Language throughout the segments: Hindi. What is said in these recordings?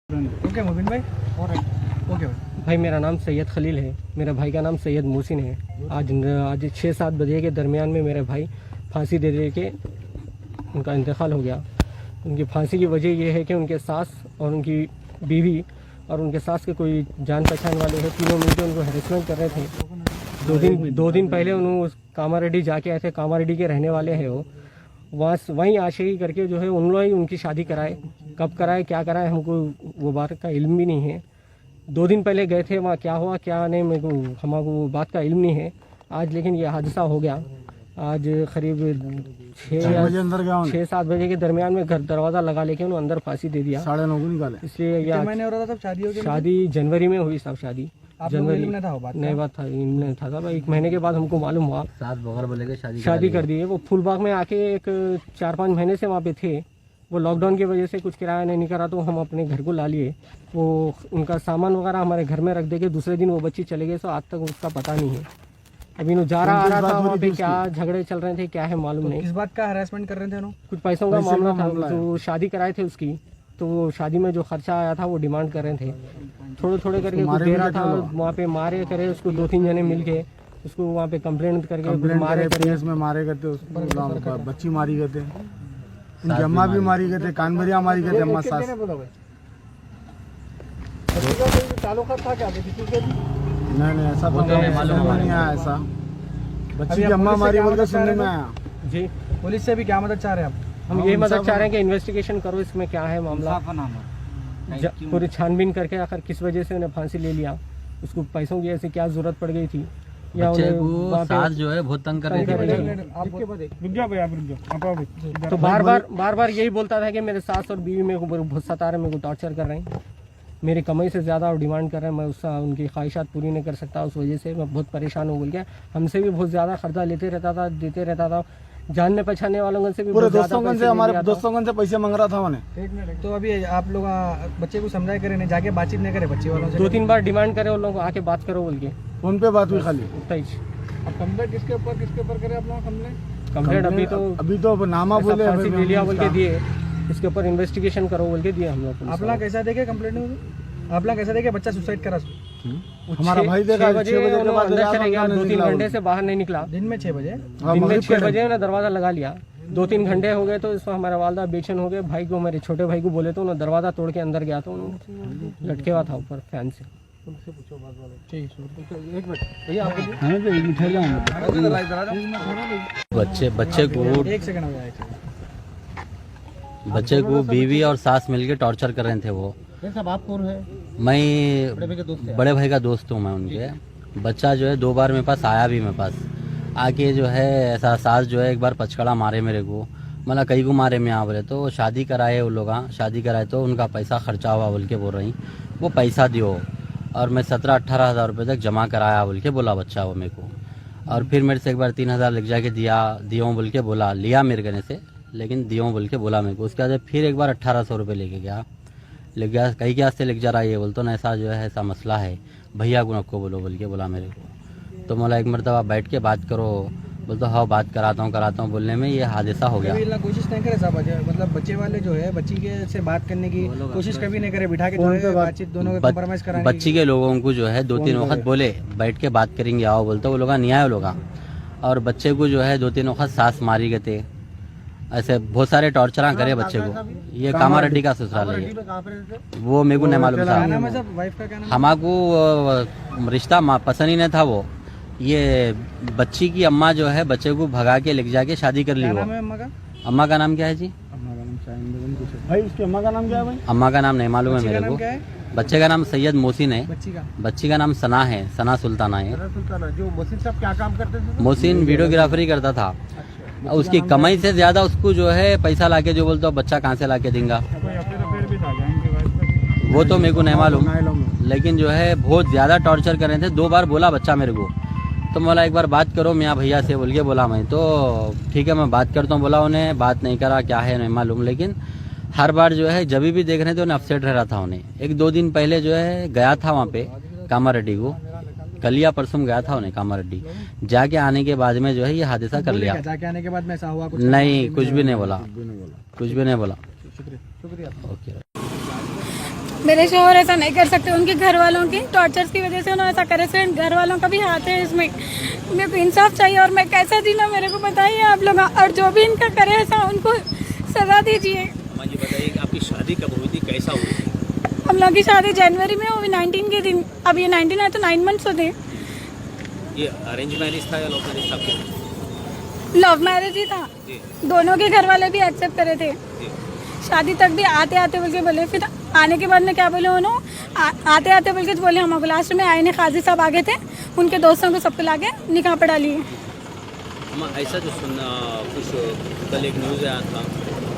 ओके मुबिन भाई और ओके भाई मेरा नाम सैयद खलील है, मेरे भाई का नाम सैयद मोहसिन है। आज 6-7 बजे के दरमियान में मेरे भाई फांसी दे के उनका इंतकाल हो गया। उनकी फांसी की वजह यह है कि उनके सास और उनकी बीवी और उनके सास के कोई जान पहचान वाले हैं, तीनों मिलकर उनको हैरेसमेंट कर रहे थे। दो दिन पहले उन्होंने कामारेड्डी जाके आए थे। कामारेड्डी के रहने वाले हैं वो। वहीं आशिकी करके जो है उन लोग ही उनकी शादी कराए। कब कराए क्या कराए हमको वो बात का इल्म भी नहीं है। 2 दिन पहले गए थे, वहाँ क्या हुआ क्या नहीं मेरे को हमको वो बात का इल्म नहीं है। आज लेकिन ये हादसा हो गया। आज करीब 6-7 बजे के दरमियान में घर दरवाज़ा लगा लेके उन्होंने अंदर फांसी दे दिया। 9:30 को निकाले। इसलिए यह मैंने हो रहा था शादी हो गई। शादी जनवरी में हुई सब शादी। जनवरी में था वो बात नई बात था, इनमें था साहब। 1 महीने के बाद हमको मालूम हुआ साथ बगल बोले के शादी कर दी है। वो फूलबाग में आके एक 4-5 महीने से वहाँ पे थे। वो लॉकडाउन की वजह से कुछ किराया नहीं करा तो हम अपने घर को ला लिए। वो उनका सामान वगैरह हमारे घर में रख दे के दूसरे दिन वो बच्ची चले गए। तो आज तक उसका पता नहीं है। अभी नो जा रहा आ रहा था वहाँ पे, क्या झगड़े चल रहे थे क्या है मालूम नहीं। किस बात का हरासमेंट कर रहे थे उन्होंने? कुछ पैसों का मामला था। तो शादी कराए थे उसकी, तो वो शादी में जो खर्चा आया था वो डिमांड कर रहे थे। थोड़े करके कुछ दे रहा था। वहाँ पे मारे करे उसको 2-3 जने मिल के उसको वहाँ पे कंप्लेंट करके मारे करे। में मारे गए थे उसको, बच्ची मारी गए थे, उनकी अम्मा भी मारी गए थे, कानबरिया मारी गए थे अम्मा सास। नहीं ऐसा तो नहीं आया ऐसा। बच्ची की अम्मा मारी बोल के सुनने में आया। जी पुलिस से भी क्या मदद चाह रहे हैं आप? हम ये मदद चाह रहे हैं कि इन्वेस्टिगेशन करो इसमें क्या है मामला। पूरी छानबीन करके आखिर किस वजह से उन्हें फांसी ले लिया, उसको पैसों की ऐसी क्या जरूरत पड़ गई थी, या उन्हें सास जो है बहुत तंग कर रही थी। तो बार बार यही बोलता था कि मेरे सास और बीवी मेरे को बहुत सता रहे, मेरे को टॉर्चर कर रहे हैं, मेरी कमाई से ज़्यादा और डिमांड कर रहे हैं, मैं उसका उनकी ख्वाहिशात पूरी नहीं कर सकता। उस वजह से मैं बहुत परेशान हूँ बोल के हमसे भी बहुत ज़्यादा खर्चा लेते रहता था, देते रहता था। जानने पहचानने वालों से भी पूरे दोस्तों से, हमारे दोस्तों से पैसे मांग रहा था उन्हें। एक मिनट, तो अभी आप लोग बच्चे को समझाए करे, नहीं जाके बातचीत नहीं करे बच्चे वालों से? 2-3 बार डिमांड करे उन लोगों को आके बात करो बोल के। फोन पे बात हुई खाली। कंप्लेंट किसके ऊपर करे आप लोग? कंप्लेंट अभी तो नामा बोले फांसी ले लिया बोल के दिए, इसके ऊपर इन्वेस्टिगेशन करो बोल के दिए हम लोग। आप लोग कैसा देखे कंप्लेंट में? आप लोग कैसा देखे बच्चा सुसाइड करा? हमारा भाई देखा 6 बजे के बाद अंदर चले गया, 2-3 घंटे से बाहर नहीं निकला। दिन में 6 बजे? दिन में 6 बजे उन्होंने दरवाजा लगा लिया। 2-3 घंटे हो गए तो इसमें हमारा वालदा बेचैन हो गए। भाई को, मेरे छोटे भाई को बोले तो उन्होंने दरवाजा तोड़ के अंदर गया तो लटके हुआ था ऊपर फैन से। बच्चे को बीवी और सास मिलके टॉर्चर कर रहे थे। वो मैं बड़े भाई का दोस्त हूँ मैं उनके। बच्चा जो है 2 बार मेरे पास आया भी, मेरे पास आके जो है ऐसा सास जो है एक बार पचकड़ा मारे मेरे को, मतलब कई को मारे मैं बोले तो शादी कराए वो लोग। शादी कराए तो उनका पैसा खर्चा हुआ बोल के बोल रही, वो पैसा दियो और मैं 17-18 हज़ार रुपये तक जमा कराया बोल के बोला बच्चा वो मेरे को। और फिर मेरे से एक बार 3 हज़ार लिख जाके दियो बोल के बोला, लिया मेरे कहने से, लेकिन दियो बोल के बोला मेरे को। उसके बाद फिर एक बार 1800 रुपये लेके गया, लिख गया कहीं क्या से लिख जा रहा है ये बोलते ना, ऐसा जो है ऐसा मसला है, भैया को नको बोलो बोल के बोला मेरे को। तो बोला एक मरतबा बैठ के बात करो, बोलते हाँ बात कराता हूँ बोलने में ये हादसा हो गया। कोशिश नहीं करे साहब, मतलब बच्चे वाले जो है बच्ची के से बात करने की कोशिश कभी नहीं करे, बिठा के बातचीत दोनों को कंप्रोमाइज कराने। बच्ची के लोगों को जो है 2-3 वक्त बोले बैठ के बात करेंगे आओ, बोलते वो लोग नहीं आए लोग। और बच्चे को जो है 2-3 वक्त सास मारी गए थे, ऐसे बहुत सारे टॉर्चर करे बच्चे को। ये कामारेड्डी का ससुराल है, वो मेरे को नहीं मालूम था। हमारे रिश्ता पसंद ही नहीं था। वो ये बच्ची की अम्मा जो है बच्चे को भगा के लेके जाके शादी कर ली। वो अम्मा का नाम क्या है जी? भाई उसकी अम्मा का नाम क्या है भाई? अम्मा का नाम नहीं मालूम है मेरे को। बच्चे का नाम सैयद मोहसिन है, बच्ची का नाम सना है, सना सुल्ताना है। जो मोहसिन साहब क्या काम करते थे? मोहसिन वीडियोग्राफरी करता था। उसकी कमाई से ज्यादा उसको जो है पैसा लाके जो बोलते हो बच्चा कहाँ से लाके देंगे वो तो मेरे को नहीं मालूम, लेकिन जो है बहुत ज्यादा टॉर्चर कर रहे थे। 2 बार बोला बच्चा मेरे को, तो बोला एक बार बात करो मियाँ भैया से बोल के बोला। मैं तो ठीक है मैं बात करता हूँ बोला, उन्हें बात नहीं करा, क्या है नहीं मालूम। लेकिन हर बार जो है जब भी देख रहे थे उन्हें अपसेट रह रहा था। उन्हें 1-2 दिन पहले जो है गया था वहाँ पे कामारेड्डी को, कल या परसों गया था उन्हें कामारेड्डी। जाके आने के बाद में जो है ये हादसा कर लिया। जाके आने के बाद में ऐसा हुआ कुछ? नहीं, कुछ भी नहीं बोला, कुछ भी नहीं बोला। शुक्रिया। ओके। मेरे शोहर ऐसा नहीं कर सकते, उनके घर वालों की टॉर्चर्स की वजह से उन्होंने ऐसा करे। से घर वालों का भी हाथ है इसमें। मेरे को इंसाफ चाहिए और मैं कैसा जीना मेरे को बताइए आप लोग, और जो भी इनका करे ऐसा उनको सजा दीजिए। मुझे बताइए कि आपकी शादी कब हुई थी, कैसा हुई थी? हम लोग की शादी जनवरी में हुई 19 के दिन। अब ये 19 है तो 9 मंथ्स होते हैं। ये अरेंज मैरिज था या लव मैरिज था? लव मैरिज ही था, दोनों के घर वाले भी एक्सेप्ट करे थे। शादी तक भी आते आते बोल के बोले, फिर आने के बाद में क्या बोले उन्होंने, आते आते बोल के बोले हम लास्ट में आए ने काजी साहब आगे थे, उनके दोस्तों को सबको लाके निकाह पढ़ा लिए। ऐसा जो सुनना कुछ कल एक न्यूज़ आया था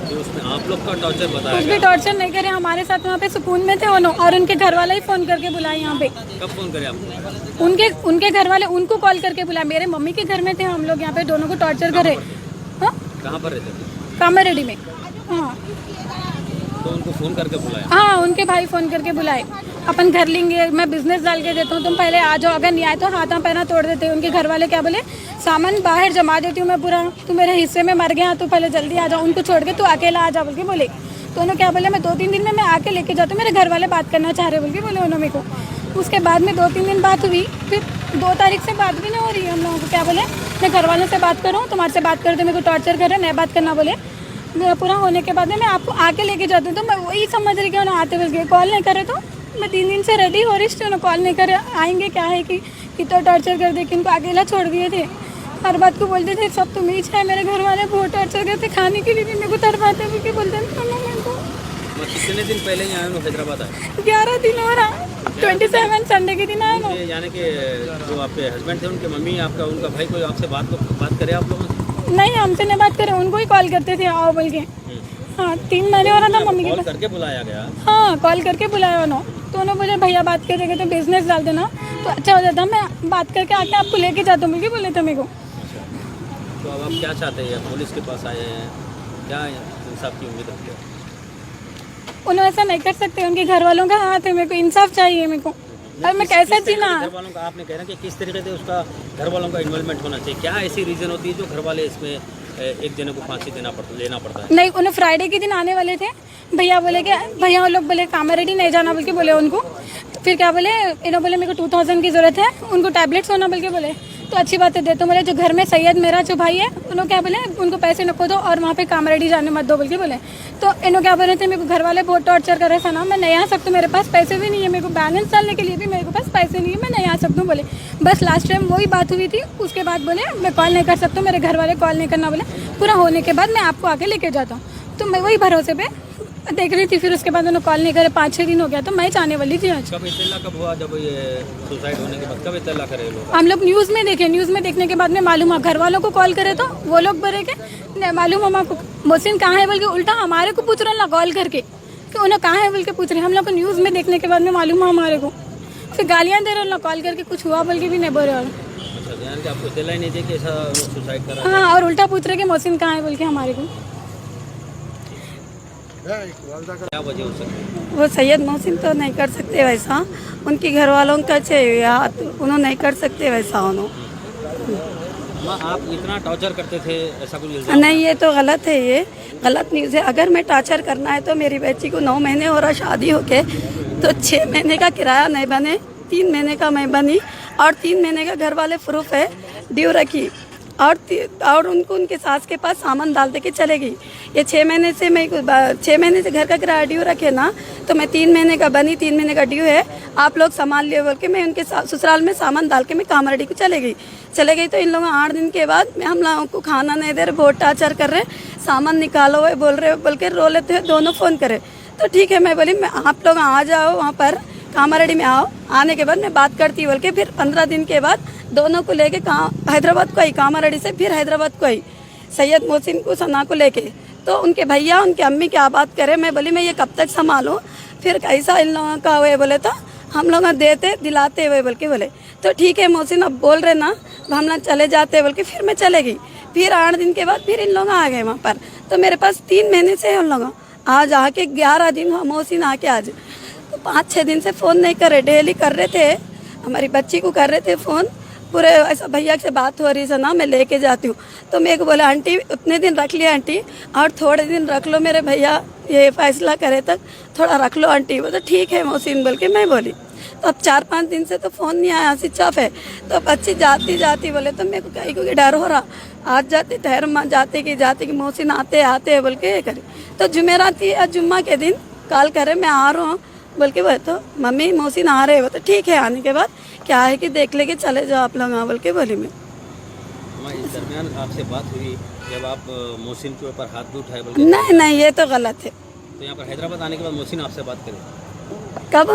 कि उसमें आप लोग का टॉर्चर बताया कुछ भी गया। टॉर्चर नहीं करे, हमारे साथ वहाँ पे सुकून में थे उन्होंने, और उनके घर वाले ही फोन करके बुलाए यहाँ पे। कब फोन करे आपको? उनके घर वाले उनको कॉल करके बुलाए। मेरे मम्मी के घर में थे हम लोग, यहाँ पे दोनों को टॉर्चर करे। हाँ, कहाँ पर रहते थे? कामारेड्डी में। हाँ तो उनको फोन करके बुलाया? हाँ, उनके भाई फोन करके बुलाए, अपन घर लेंगे, मैं बिजनेस डाल के देता हूँ, तुम पहले आ जाओ, अगर नहीं आए तो हाथा पैना तोड़ देते। उनके घर वाले क्या बोले, सामान बाहर जमा देती हूँ मैं पूरा, तू मेरे हिस्से में मर गया, तू पहले जल्दी आ जाओ, उनको छोड़ के तू अकेला आ जा बोल के बोले। तो उन्होंने क्या बोले, मैं 2-3 दिन में मैं आके लेके जाता हूँ, मेरे घर वाले बात करना चाह रहे बोल के बोले उन्होंने मेरे को। उसके बाद में 2-3 दिन बात हुई, फिर 2 तारीख से बात भी नहीं हो रही है हम लोगों को। क्या बोले, मैं घर वालों से बात करूँ, तुम्हारे से बात करते, मेरे को टॉर्चर कर रहे, नहीं बात करना बोले। मेरा पूरा होने के बाद में मैं आपको आके लेके जाती हूँ, तो मैं वही समझ रही कि उन्हें आते हुए कॉल नहीं करे, तो मैं 3 दिन से रेडी हो रही थी, उन्हें कॉल नहीं करे। आएंगे क्या है कि तो टॉर्चर कर दे कि इनको अकेला छोड़ दिए थे, हर बात को बोलते थे सब तुम ही है। मेरे घर वाले बहुत टॉर्चर करते, खाने के लिए भी मेरे को तड़पाते भी बोलते थे। कितने दिन पहले ही आए हो हैदराबाद आए? 11 दिन हो रहा, 27 संडे के दिन आए ना। यानी कि जो आपके हस्बैंड थे, उनके मम्मी, आपका उनका भाई, कोई आपसे बात करे आप लोगों से? नहीं, हमसे नहीं बात करे, उनको ही कॉल करते थे आओ बोल के। हाँ, 3 महीने हो रहा था मम्मी के कॉल पास। करके बुलाया गया? हाँ, कॉल करके बुलाया उन्होंने, तो उन्होंने बोले भैया बात करेंगे तो बिजनेस डाल देना तो अच्छा हो जाता, मैं बात करके आके आपको लेके जाता हूँ बोले थे मेरे को। तो अब आप क्या चाहते हैं? पुलिस के पास आए हैं, क्या इंसाफ की उम्मीद रखते हैं? उन्होंने ऐसा नहीं कर सकते, उनके घर वालों का हाथ है, मेरे को इंसाफ चाहिए मेरे को। अब मैं कैसे जीना? घर वालों का आपने कह रहा कि किस तरीके से उसका घर वालों का इन्वॉल्वमेंट होना चाहिए, क्या ऐसी रीजन होती है जो घर वाले इसमें एक जने को फांसी लेना पड़ता है? नहीं, उन्हें फ्राइडे के दिन आने वाले थे, भैया बोले कि भैया लोग बोले कामारेड्डी नहीं जाना बोल के बोले उनको। फिर क्या बोले, इन्होंने बोले मेरे को 2000 की जरूरत है, उनको टैबलेट्स होना बोल के बोले। तो अच्छी बात है, देते बोले। जो घर में सैयद मेरा जो भाई है, उन्होंने क्या बोले उनको पैसे नको दो और वहाँ पे कामारेड्डी जाने मत दो बोल के बोले। तो इन्होंने क्या बोले थे, मेरे को घर वाले बहुत टॉर्चर कर रहे थे ना, मैं नहीं आ सकता, मेरे पास पैसे भी नहीं है, मेरे को बैलेंस डालने के लिए भी मेरे को पास पैसे नहीं है, मैं नहीं आ सकता हूँ बोले। बस लास्ट टाइम वही बात हुई थी, उसके बाद बोले मैं कॉल नहीं कर सकता, मेरे घर वाले कॉल नहीं करना बोले। पूरा होने के बाद मैं आपको आके लेके जाता हूँ, तो मैं वही भरोसे पे देख रही थी। फिर उसके बाद उन्होंने कॉल नहीं करे, 5-6 दिन हो गया, तो मैं जाने वाली थी आज। कब इत्तला कब हुआ, जब ये सुसाइड होने के बाद कब इत्तला करे लोग? हम लोग न्यूज़ में देखे, न्यूज़ में देखने के बाद में मालूम हुआ, घर वालों को कॉल करे तो वो लोग बोले के मालूम हमारे को मोहसिन कहाँ है बोल के, उल्टा हमारे को पूछ रहे ना कॉल करके कि उन्हें कहाँ है बोल के पूछ रहे। हम लोग को न्यूज़ में देखने के बाद में मालूम हुआ हमारे को, फिर गालियाँ दे रहे ना कॉल करके, कुछ हुआ बोल के भी नहीं बोल रहे। अच्छा, यानी कि आपको इत्तला ही नहीं थी कि ऐसा सुसाइड करा? हाँ, और उल्टा पूछ रहे कि मोहसिन कहाँ है बोल के हमारे को। क्या वजह हो सकती है? वो सैयद मोहसिन तो नहीं कर सकते वैसा, उनके घर वालों का चाहिए हाथ, उन्होंने नहीं कर सकते वैसा। उन्होंने आप इतना टॉर्चर करते थे, ऐसा कुछ इल्जाम? नहीं, ये तो गलत है, ये गलत न्यूज़ है। अगर मैं टॉर्चर करना है तो मेरी बच्ची को 9 महीने हो रहा शादी होके, तो 6 महीने का किराया नहीं बने, 3 महीने का मैं बनी, और 3 महीने का घर वाले प्रूफ है ड्यू रखी, और उनको उनके सास के पास सामान डाल दे के चले गई। ये 6 महीने से मैं 6 महीने से घर का किराया ड्यू रखे ना, तो मैं 3 महीने का बनी, 3 महीने का ड्यू है, आप लोग संभाल लिए बोल के मैं उनके ससुराल में सामान डाल के मैं कामारेड्डी को चले गई। तो इन लोगों 8 दिन के बाद मैं हम लोगों को खाना नहीं दे रहे, बहुत टार्चर कर रहे, सामान निकालो है बोल रहे, बोल के रो लेते हैं, दोनों फ़ोन करे। तो ठीक है, मैं बोली मैं आप लोग आ जाओ वहाँ पर कामारेड्डी में आओ, आने के बाद मैं बात करती बोल के फिर 15 दिन के बाद दोनों को लेके हैदराबाद को आई, कामारेड्डी से फिर हैदराबाद को आई, सैयद मोहसिन को सना को लेके। तो उनके भैया उनकी अम्मी क्या बात करे, मैं बोली मैं ये कब तक संभालूँ, फिर कैसा इन लोगों का हुए बोले, तो हम लोग देते दिलाते हुए बोल के बोले। तो ठीक है मोहसिन अब बोल रहे ना, हम लोग चले जाते बोल के फिर मैं चले गई। फिर 8 दिन के बाद फिर इन लोग आ गए वहाँ पर, तो मेरे पास 3 महीने से उन लोग आज आके 11 दिन हुआ मोहसिन आके आज, तो 5-6 दिन से फ़ोन नहीं कर रहे, डेली कर रहे थे, हमारी बच्ची को कर रहे थे फ़ोन, पूरे ऐसा भैया से बात हो रही है ना, मैं लेके जाती हूँ। तो मेरे को बोला आंटी उतने दिन रख लिया आंटी, और थोड़े दिन रख लो मेरे भैया ये फैसला करे तक, थोड़ा रख लो आंटी। बोला ठीक है मोहसिन बोल के मैं बोली। तो अब 4-5 दिन से तो फ़ोन नहीं आया, स्विच ऑफ है। तो बच्ची जाती जाती बोले तो मेरे को कहीं को डर हो रहा, आज जाते ठहर माँ जाते कि मोहसिन आते आते बोल के ये करे। तो जुमेरात थी, जुम्मा के दिन कॉल करे मैं आ रहा हूँ बोल के बोले, तो मम्मी मोहसिन आ रहे हो। तो ठीक है, आने के बाद क्या है कि देख लेके चले जाओ आप लोग बोल के बोली मैं। इस दरमियान आपसे बात हुई जब आप मोहसिन के ऊपर हाथ भी उठाए बोल के, नहीं ये तो गलत है। तो यहाँ पर हैदराबाद आने के बाद मोहसिन आपसे बात करे? कब?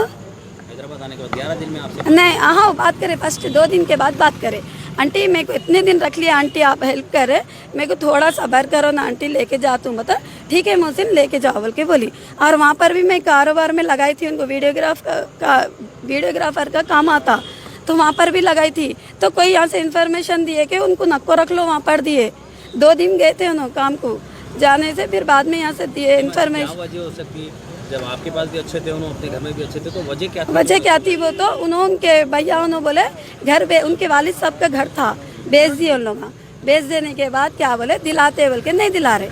हैदराबाद आने के बाद 11 दिन में आपसे नहीं, हाँ बात करे, फर्स्ट 2 दिन के बाद बात करे। आंटी मेरे को इतने दिन रख लिया आंटी, आप हेल्प करे, मेरे को थोड़ा सब्र करो ना आंटी, लेके जाती हूँ। मतलब ठीक है मोहसिन लेके जाओ बोल के बोली। और वहाँ पर भी मैं कारोबार में लगाई थी, उनको वीडियोग्राफर का काम आता, तो वहाँ पर भी लगाई थी। तो कोई यहाँ से इन्फॉर्मेशन दिए कि उनको नक्को रख लो, वहाँ पर दिए। 2 दिन गए थे उन्होंने काम को जाने से, फिर बाद में यहाँ से दिए इन्फॉर्मेशन। क्या वजह हो सकती, जब आपके पास भी अच्छे थे, उन्होंने अपने घर में भी अच्छे थे, तो वजह क्या थी? वजह क्या थी वो तो उनके भैया उन्होंने बोले घर उनके वालिद साहब का घर था, बेच दिए उन लोग। बेच देने के बाद क्या बोले दिलाते बोल के नहीं दिला रहे।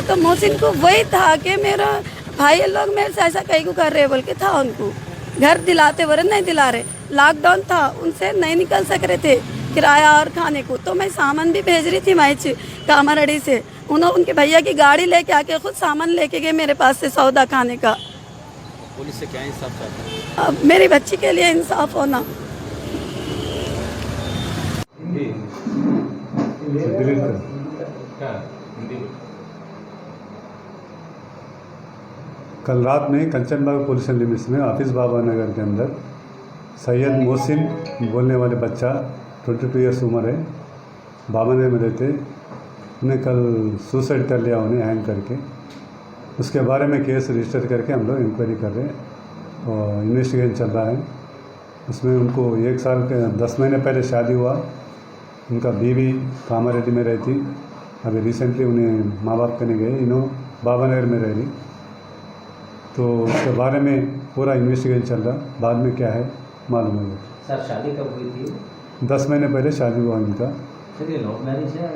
तो मोहसिन को वही था कि मेरा भाई लोग मेरे से ऐसा कहीं को कर रहे बोल के था, उनको घर दिलाते बोले नहीं दिला रहे। लॉकडाउन था, उनसे नहीं निकल सक रहे थे किराया और खाने को। तो मैं सामान भी भेज रही थी माइच कामारड़ी से, उन्होंने उनके भैया की गाड़ी लेके आके खुद सामान लेके गए मेरे पास से सौदा खाने का। पुलिस से क्या इंसाफ चाहते हैं? अब मेरी बच्ची के लिए इंसाफ होना। कल रात में कंचनबाग पुलिस लिमिट्स में हाफिज़ बाबा नगर के अंदर सैयद मोहसिन बोलने वाले बच्चा 22 ईयर्स उम्र है, बाबा नगर में रहते। उन्हें कल सुसाइड कर लिया, उन्हें हैंग करके। उसके बारे में केस रजिस्टर करके हम लोग इंक्वायरी कर रहे हैं और इन्वेस्टिगेशन चल रहा है। उसमें उनको 1 साल के 10 महीने पहले शादी हुआ। उनका बीवी कामारेड्डी में रहती, अभी रिसेंटली उन्हें माँ बाप करने गए, बाबा नगर में रह रही। तो उसके बारे में पूरा इन्वेस्टिगेशन चल रहा, बाद में क्या है मालूम होगा। सर शादी कब हुई थी? 10 महीने पहले शादी हुआ इनका। सर ये लव मैरिज है?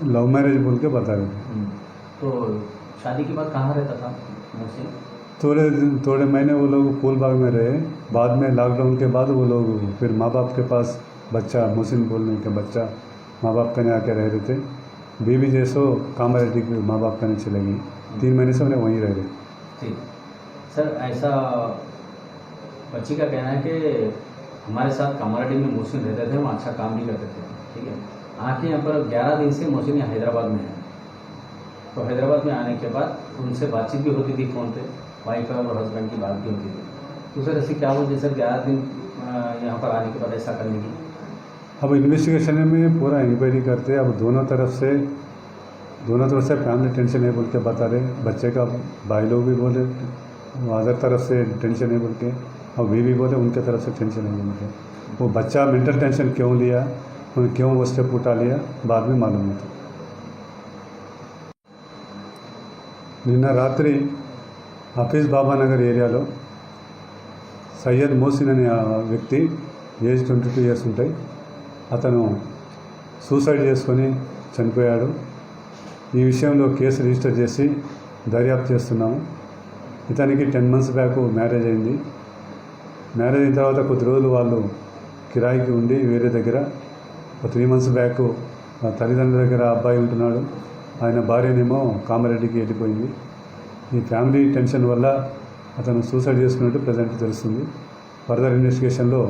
लव मैरिज बोल के बता रहे थे। तो शादी के बाद कहाँ रहता था मोहसिन? थोड़े महीने वो लोग फूलबाग में रहे। बाद में लॉकडाउन के बाद वो लोग फिर माँ बाप के पास बच्चा, मोहसिन बोलने के बच्चा माँ बाप कने आके रह रहे थे। बीवी जैसो कामारेड्डी के माँ बाप कने चले गई। 3 महीने से उन्हें वहीं रह रहे। ठीक सर, ऐसा बच्ची का कहना है कि हमारे साथ कामारेड्डी में मोहसिन रहते थे, वहाँ अच्छा काम भी करते थे। ठीक है, आके यहाँ पर 11 दिन से मोहसिन यहाँ हैदराबाद में है। तो हैदराबाद में आने के बाद उनसे बातचीत भी होती थी फ़ोन पे, वाइफ और हस्बैंड की बात भी होती थी। तो सर ऐसी क्या वजह सर 11 दिन यहाँ पर आने के बाद ऐसा करने की? अब इन्वेस्टिगेशन में पूरा इंक्वायरी करते हैं। अब दोनों तरफ से फैमिली टेंशन है बोल के बता रहे। बच्चे का भाई लोग भी बोले अदर तरफ से टेंशन है बोल के, और बीवी बोले उनके तरफ से टेंशन है बोल के। वो बच्चा मेंटल टेंशन क्यों लिया, क्यों वो स्टेप उठा लिया, बाद में मालूम होता। నిన్న రాత్రి హఫీజ్ బాబా నగర్ ఏరియాలో సయ్యద్ మోసిన్ అనే వ్యక్తి ఏజ్ 22 ఇయర్స్ ఉంటాయి. అతను సూసైడ్ చేసుకొని చనిపోయాడు. ఈ విషయంలో కేసు రిజిస్టర్ చేసి దర్యాప్తు చేస్తున్నాము. ఇతనికి 10 months బ్యాక్ మ్యారేజ్ అయింది. మ్యారేజ్ అయిన తర్వాత కొద్ది రోజులు వాళ్ళు కిరాయికి ఉండి వేరే దగ్గర 3 months బ్యాక్ తల్లిదండ్రుల దగ్గర అబ్బాయి ఉంటున్నాడు. ఆయన భార్యనేమో కామారెడ్డికి వెళ్ళిపోయింది. ఈ ఫ్యామిలీ టెన్షన్ వల్ల అతను సూసైడ్ చేసుకున్నట్టు ప్రజెంట్ తెలుస్తుంది. ఫర్దర్ ఇన్వెస్టిగేషన్లో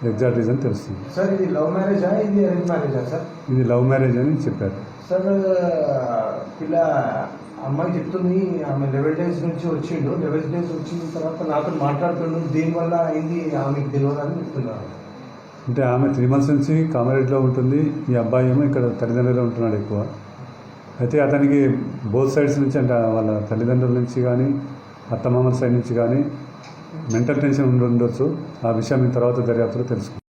ఎగ్జాక్ట్ రీజన్ తెలుస్తుంది. సార్ ఇది లవ్ మ్యారేజా, ఇది అరేంజ్ మ్యారేజా సార్? ఇది లవ్ మ్యారేజ్ అని చెప్పారు సార్. పిల్ల అమ్మాయి చెప్తుంది ఆమె 11 days నుంచి వచ్చిండు. 11 days వచ్చిన తర్వాత నాతో మాట్లాడుతుండు, దీనివల్ల అయింది ఆమెకు తెలియదని చెప్తున్నారు. అంటే ఆమె 3 months నుంచి కామారెడ్డిలో ఉంటుంది. ఈ అబ్బాయి ఏమో ఇక్కడ తల్లిదండ్రులలో ఉంటున్నాడు ఎక్కువ. అయితే అతనికి బోత్ సైడ్స్ నుంచి, అంటే వాళ్ళ తల్లిదండ్రుల నుంచి కానీ అత్తమామల సైడ్ నుంచి కానీ మెంటల్ టెన్షన్ ఉండొచ్చు. ఆ విషయం తర్వాత దర్యాప్తులో తెలుసుకుంటాం.